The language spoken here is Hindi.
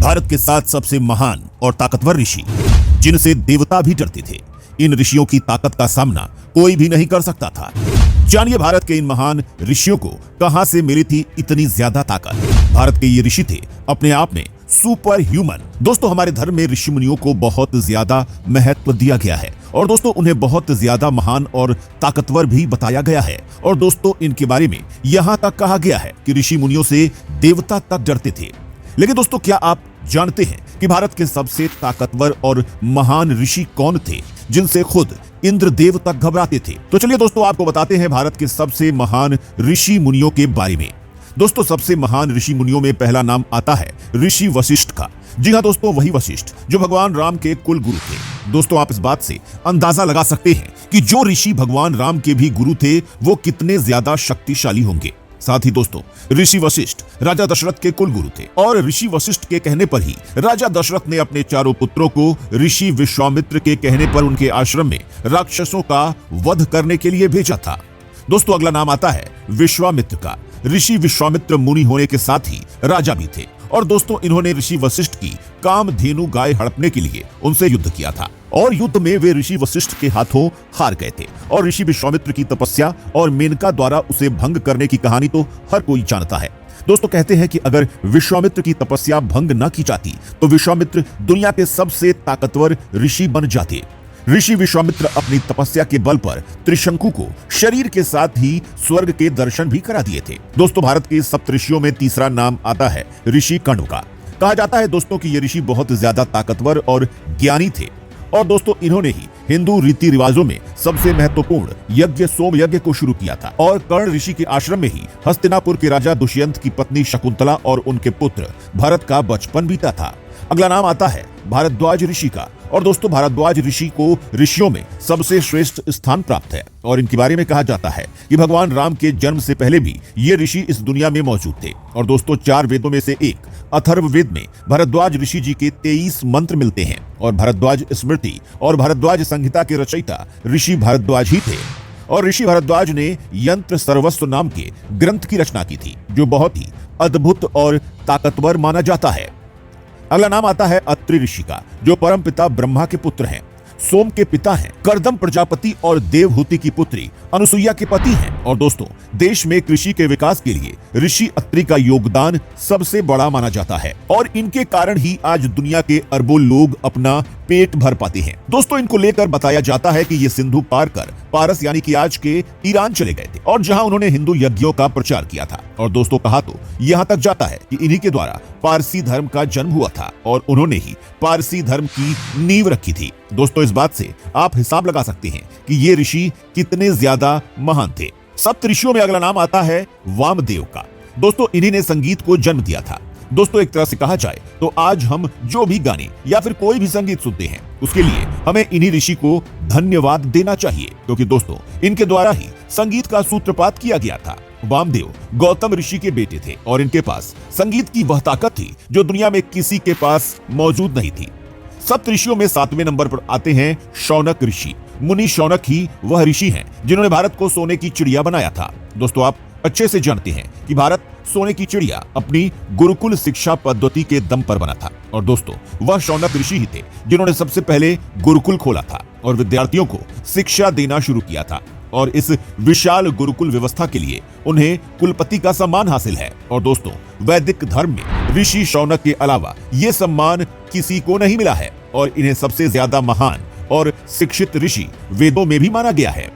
भारत के 7 सबसे महान और ताकतवर ऋषि, जिनसे देवता भी डरते थे। इन ऋषियों की ताकत का सामना कोई भी नहीं कर सकता था। जानिए भारत के इन महान ऋषियों को कहां से मिली थी इतनी ज्यादा ताकत। भारत के ये ऋषि थे अपने आप में सुपर ह्यूमन। दोस्तों, हमारे धर्म में ऋषि मुनियों को बहुत ज्यादा महत्व दिया गया है और दोस्तों उन्हें बहुत ज्यादा महान और ताकतवर भी बताया गया है। और दोस्तों, इनके बारे में यहां तक कहा गया है कि ऋषि मुनियों से देवता तक डरते थे। लेकिन दोस्तों, क्या आप जानते हैं कि भारत के सबसे ताकतवर और महान ऋषि कौन थे, जिनसे खुद इंद्रदेव तक घबराते थे? तो चलिए दोस्तों, आपको बताते हैं भारत के सबसे महान ऋषि मुनियों के बारे में। दोस्तों, सबसे महान ऋषि मुनियों में पहला नाम आता है ऋषि वशिष्ठ का। जी हाँ दोस्तों, वही वशिष्ठ जो भगवान राम के कुल गुरु थे। दोस्तों, आप इस बात से अंदाजा लगा सकते हैं कि जो ऋषि भगवान राम के भी गुरु थे वो कितने ज्यादा शक्तिशाली होंगे। साथ ही दोस्तों, ऋषि वशिष्ठ राजा दशरथ के कुल गुरु थे और ऋषि वशिष्ठ के कहने पर ही राजा दशरथ ने अपने चारों पुत्रों को ऋषि विश्वामित्र के कहने पर उनके आश्रम में राक्षसों का वध करने के लिए भेजा था। दोस्तों, अगला नाम आता है विश्वामित्र का। ऋषि विश्वामित्र मुनि होने के साथ ही राजा भी थे और दोस्तों, इन्होंने ऋषि वशिष्ठ की कामधेनु गाय हड़पने के लिए उनसे युद्ध किया था और युद्ध में वे ऋषि वशिष्ठ के हाथों हार गए थे। और ऋषि विश्वामित्र की तपस्या और मेनका द्वारा उसे भंग करने की कहानी तो हर कोई जानता है। दोस्तों, कहते हैं कि अगर विश्वामित्र की तपस्या भंग न की जाती तो विश्वामित्र दुनिया के सबसे ताकतवर ऋषि बन जाते। ऋषि विश्वामित्र अपनी तपस्या के बल पर त्रिशंकु को शरीर के साथ ही स्वर्ग के दर्शन भी करा दिए थे। दोस्तों, भारत के सप्तऋषियों में तीसरा नाम आता है ऋषि कण्व का। कहा जाता है दोस्तों कि ये ऋषि बहुत ज्यादा ताकतवर और ज्ञानी थे और दोस्तों, इन्होंने ही हिंदू रीति रिवाजों में सबसे महत्वपूर्ण यज्ञ सोम यज्ञ को शुरू किया था। और कर्ण ऋषि के आश्रम में ही हस्तिनापुर के राजा दुष्यंत की पत्नी शकुंतला और उनके पुत्र भरत का बचपन बीता था। अगला नाम आता है भारद्वाज ऋषि का। और दोस्तों, भारद्वाज ऋषि को ऋषियों में सबसे श्रेष्ठ स्थान प्राप्त है और इनके बारे में कहा जाता है कि भगवान राम के जन्म से पहले भी ये ऋषि इस दुनिया में मौजूद थे। और दोस्तों, 4 वेदों में से एक अथर्ववेद में भारद्वाज ऋषि जी के 23 मंत्र मिलते हैं और भारद्वाज स्मृति और भारद्वाज संहिता के रचयिता ऋषि भारद्वाज ही थे। और ऋषि भारद्वाज ने यंत्र सर्वस्व नाम के ग्रंथ की रचना की थी, जो बहुत ही अद्भुत और ताकतवर माना जाता है। अगला नाम आता है अत्रि ऋषि का, जो परमपिता ब्रह्मा के पुत्र हैं, सोम के पिता हैं, कर्दम प्रजापति और देवहूति की पुत्री अनुसुईया के पति हैं। और दोस्तों, देश में कृषि के विकास के लिए ऋषि अत्रि का योगदान सबसे बड़ा माना जाता है और इनके कारण ही आज दुनिया के अरबों लोग अपना पेट भर पाते हैं। दोस्तों, इनको लेकर बताया जाता है कि ये सिंधु पार कर पारस यानी कि आज के ईरान चले गए थे और जहां उन्होंने हिंदू यज्ञों का प्रचार किया था। और दोस्तों, कहा तो यहां तक जाता है कि इन्हीं के द्वारा पारसी धर्म का जन्म हुआ था और उन्होंने ही पारसी धर्म की नींव रखी थी। दोस्तों, इस बात से आप हिसाब लगा सकते हैं कि ये ऋषि कितने ज्यादा महान थे। सप्त ऋषियों में अगला नाम आता है वामदेव का। दोस्तों, इन्हीं ने संगीत को जन्म दिया था। दोस्तों, एक तरह से कहा जाए तो आज हम जो भी गाने या फिर कोई भी संगीत सुनते हैं उसके लिए हमें इन्हीं ऋषि को धन्यवाद देना चाहिए, क्योंकि दोस्तों, इनके द्वारा ही संगीत का सूत्रपात किया गया था। वामदेव गौतम ऋषि के बेटे थे और इनके पास संगीत की वह ताकत थी जो दुनिया में किसी के पास मौजूद नहीं थी। सप्त ऋषियों में 7वें नंबर पर आते हैं शौनक ऋषि। मुनि शौनक ही वह ऋषि हैं जिन्होंने भारत को सोने की चिड़िया बनाया था। दोस्तों, आप अच्छे से जानते हैं कि भारत सोने की चिड़िया अपनी गुरुकुल शिक्षा पद्धति के दम पर बना था। और दोस्तों, वह शौनक ऋषि ही थे जिन्होंने सबसे पहले गुरुकुल खोला था और विद्यार्थियों को शिक्षा देना शुरू किया था। और इस विशाल गुरुकुल व्यवस्था के लिए उन्हें कुलपति का सम्मान हासिल है। और दोस्तों, वैदिक धर्म में ऋषि शौनक के अलावा ये सम्मान किसी को नहीं मिला है और इन्हें सबसे ज्यादा महान और शिक्षित ऋषि वेदों में भी माना गया है।